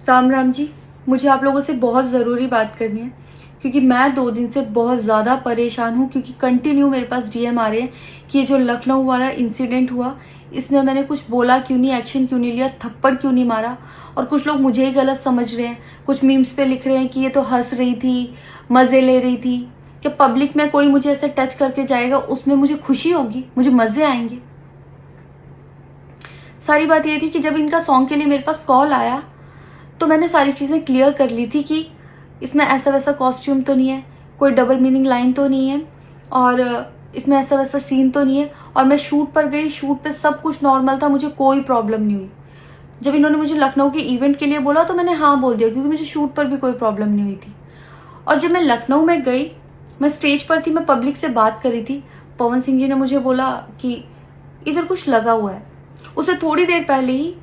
राम राम जी। मुझे आप लोगों से बहुत ज़रूरी बात करनी है क्योंकि मैं 2 दिन से बहुत ज़्यादा परेशान हूँ क्योंकि कंटिन्यू मेरे पास डीएम आ रहे हैं कि ये जो लखनऊ वाला इंसिडेंट हुआ इसमें मैंने कुछ बोला क्यों नहीं, एक्शन क्यों नहीं लिया, थप्पड़ क्यों नहीं मारा। और कुछ लोग मुझे ही गलत समझ रहे हैं, कुछ मीम्स पे लिख रहे हैं कि ये तो हंस रही थी, मज़े ले रही थी। कि पब्लिक में कोई मुझे ऐसे टच करके जाएगा उसमें मुझे खुशी होगी, मुझे मज़े आएंगे। सारी बात ये थी कि जब इनका सॉन्ग के लिए मेरे पास कॉल आया तो मैंने सारी चीज़ें क्लियर कर ली थी कि इसमें ऐसा वैसा कॉस्ट्यूम तो नहीं है, कोई डबल मीनिंग लाइन तो नहीं है, और इसमें ऐसा वैसा सीन तो नहीं है। और मैं शूट पर गई, शूट पे सब कुछ नॉर्मल था, मुझे कोई प्रॉब्लम नहीं हुई। जब इन्होंने मुझे लखनऊ के इवेंट के लिए बोला तो मैंने हाँ बोल दिया क्योंकि मुझे शूट पर भी कोई प्रॉब्लम नहीं हुई थी। और जब मैं लखनऊ में गई, मैं स्टेज पर थी, मैं पब्लिक से बात करी थी, पवन सिंह जी ने मुझे बोला कि इधर कुछ लगा हुआ है। उससे थोड़ी देर पहले ही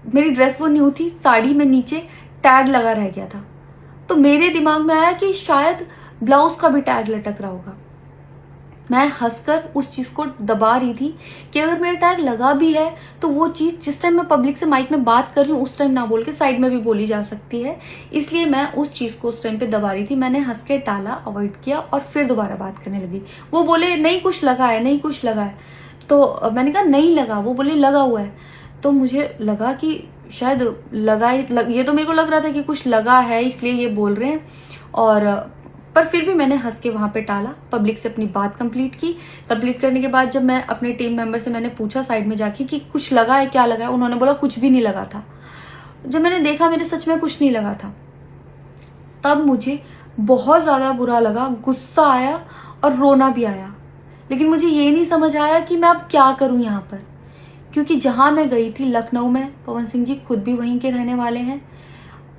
मेरी ड्रेस वो न्यू थी, साड़ी में नीचे टैग लगा रह गया था। तो मेरे दिमाग में आया कि शायद ब्लाउज का भी टैग लटक रहा होगा। मैं हंसकर उस चीज़ को दबा रही थी कि अगर मेरा टैग लगा भी है तो वो चीज़ जिस टाइम मैं पब्लिक से माइक में बात कर रही हूँ उस टाइम ना बोल के साइड में भी बोली जा सकती है, इसलिए मैं उस चीज़ को उस टाइम पे दबा रही थी। मैंने हंस के टाला, अवॉइड किया और फिर दोबारा बात करने लगी। वो बोले नहीं कुछ लगा है, नहीं कुछ लगा है। तो मैंने कहा नहीं लगा, वो बोले लगा हुआ है। तो मुझे लगा कि शायद ये तो मेरे को लग रहा था कि कुछ लगा है इसलिए ये बोल रहे हैं। और पर फिर भी मैंने हंस के वहाँ पे टाला, पब्लिक से अपनी बात कंप्लीट की। कंप्लीट करने के बाद जब मैं अपने टीम मेंबर से मैंने पूछा साइड में जाके कि कुछ लगा है, क्या लगा है, उन्होंने बोला कुछ भी नहीं लगा था। जब मैंने देखा मेरे सच में कुछ नहीं लगा था, तब मुझे बहुत ज़्यादा बुरा लगा, गुस्सा आया और रोना भी आया। लेकिन मुझे ये नहीं समझ आया कि मैं अब क्या करूँ यहाँ पर, क्योंकि जहाँ मैं गई थी लखनऊ में, पवन सिंह जी खुद भी वहीं के रहने वाले हैं,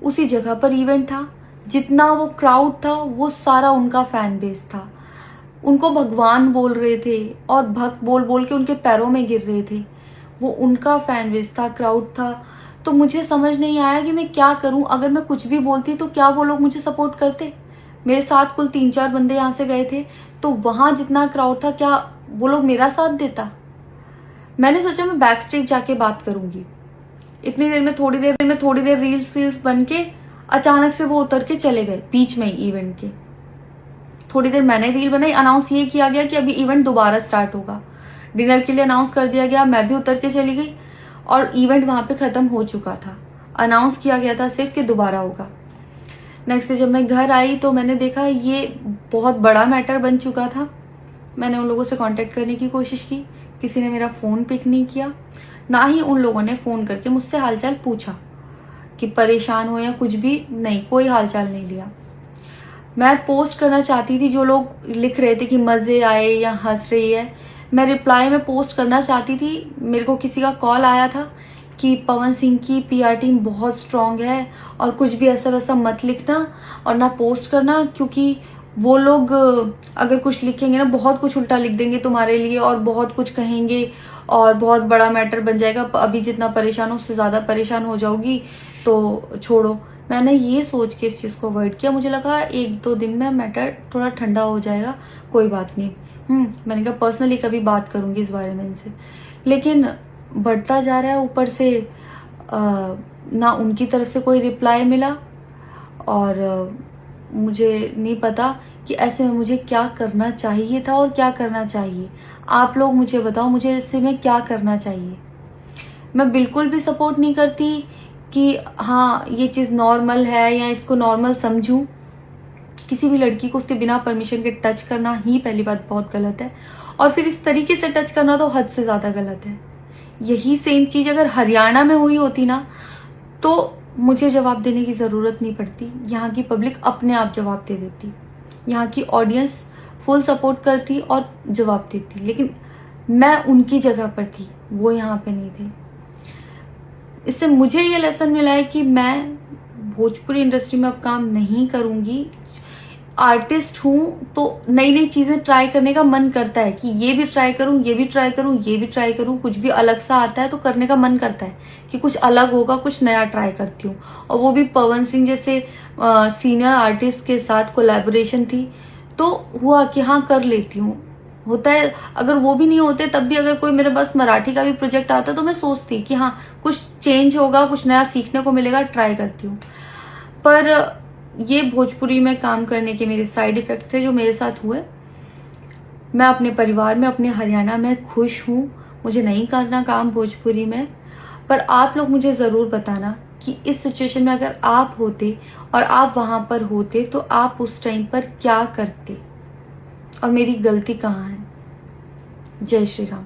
उसी जगह पर इवेंट था। जितना वो क्राउड था वो सारा उनका फैन बेस था। उनको भगवान बोल रहे थे और भक्त बोल बोल के उनके पैरों में गिर रहे थे। वो उनका फैन बेस था, क्राउड था। तो मुझे समझ नहीं आया कि मैं क्या करूं। अगर मैं कुछ भी बोलती तो क्या वो लोग मुझे सपोर्ट करते। मेरे साथ कुल 3-4 बंदे यहाँ से गए थे, तो वहाँ जितना क्राउड था क्या वो लोग मेरा साथ देता। मैंने सोचा मैं बैक स्टेज जाके बात करूंगी। इतनी देर में थोड़ी देर रील्स बन के अचानक से वो उतर के चले गए बीच में ही इवेंट के। थोड़ी देर मैंने रील बनाई, अनाउंस ये किया गया कि अभी इवेंट दोबारा स्टार्ट होगा। डिनर के लिए अनाउंस कर दिया गया, मैं भी उतर के चली गई और इवेंट वहां पे खत्म हो चुका था। अनाउंस किया गया था सिर्फ कि दोबारा होगा। नेक्स्ट डे जब मैं घर आई तो मैंने देखा ये बहुत बड़ा मैटर बन चुका था। मैंने उन लोगों से कांटेक्ट करने की कोशिश की, किसी ने मेरा फ़ोन पिक नहीं किया, ना ही उन लोगों ने फ़ोन करके मुझसे हालचाल पूछा कि परेशान हो या कुछ भी, नहीं, कोई हालचाल नहीं लिया। मैं पोस्ट करना चाहती थी, जो लोग लिख रहे थे कि मज़े आए या हंस रही है, मैं रिप्लाई में पोस्ट करना चाहती थी। मेरे को किसी का कॉल आया था कि पवन सिंह की पीआर टीम बहुत स्ट्रांग है और कुछ भी ऐसा वैसा मत लिखना और ना पोस्ट करना, क्योंकि वो लोग अगर कुछ लिखेंगे ना बहुत कुछ उल्टा लिख देंगे तुम्हारे लिए और बहुत कुछ कहेंगे और बहुत बड़ा मैटर बन जाएगा। अभी जितना परेशान हो उससे ज़्यादा परेशान हो जाओगी, तो छोड़ो। मैंने ये सोच के इस चीज़ को अवॉइड किया। मुझे लगा 1-2 दिन में मैटर थोड़ा ठंडा हो जाएगा, कोई बात नहीं। मैंने कहा पर्सनली कभी बात करूँगी इस बारे में इनसे। लेकिन बढ़ता जा रहा है, ऊपर से ना उनकी तरफ से कोई रिप्लाई मिला और मुझे नहीं पता कि ऐसे में मुझे क्या करना चाहिए था और क्या करना चाहिए। आप लोग मुझे बताओ, मुझे इससे में क्या करना चाहिए। मैं बिल्कुल भी सपोर्ट नहीं करती कि हाँ ये चीज़ नॉर्मल है या इसको नॉर्मल समझूं। किसी भी लड़की को उसके बिना परमिशन के टच करना ही पहली बात बहुत गलत है, और फिर इस तरीके से टच करना तो हद से ज़्यादा गलत है। यही सेम चीज़ अगर हरियाणा में हुई होती ना तो मुझे जवाब देने की ज़रूरत नहीं पड़ती, यहाँ की पब्लिक अपने आप जवाब दे देती, यहाँ की ऑडियंस फुल सपोर्ट करती और जवाब देती। लेकिन मैं उनकी जगह पर थी, वो यहाँ पे नहीं थे। इससे मुझे ये लेसन मिला है कि मैं भोजपुरी इंडस्ट्री में अब काम नहीं करूँगी। आर्टिस्ट हूँ तो नई नई चीज़ें ट्राई करने का मन करता है कि ये भी ट्राई करूँ, ये भी ट्राई करूँ, ये भी ट्राई करूँ। कुछ भी अलग सा आता है तो करने का मन करता है कि कुछ अलग होगा, कुछ नया ट्राई करती हूँ। और वो भी पवन सिंह जैसे सीनियर आर्टिस्ट के साथ कोलैबोरेशन थी तो हुआ कि हाँ कर लेती हूँ। होता है। अगर वो भी नहीं होते तब भी अगर कोई मेरे पास मराठी का भी प्रोजेक्ट आता तो मैं सोचती कि हाँ कुछ चेंज होगा, कुछ नया सीखने को मिलेगा, ट्राई करती हूँ। पर ये भोजपुरी में काम करने के मेरे साइड इफ़ेक्ट थे जो मेरे साथ हुए। मैं अपने परिवार में, अपने हरियाणा में खुश हूँ, मुझे नहीं करना काम भोजपुरी में। पर आप लोग मुझे ज़रूर बताना कि इस सिचुएशन में अगर आप होते और आप वहाँ पर होते तो आप उस टाइम पर क्या करते और मेरी गलती कहाँ है। जय श्री राम।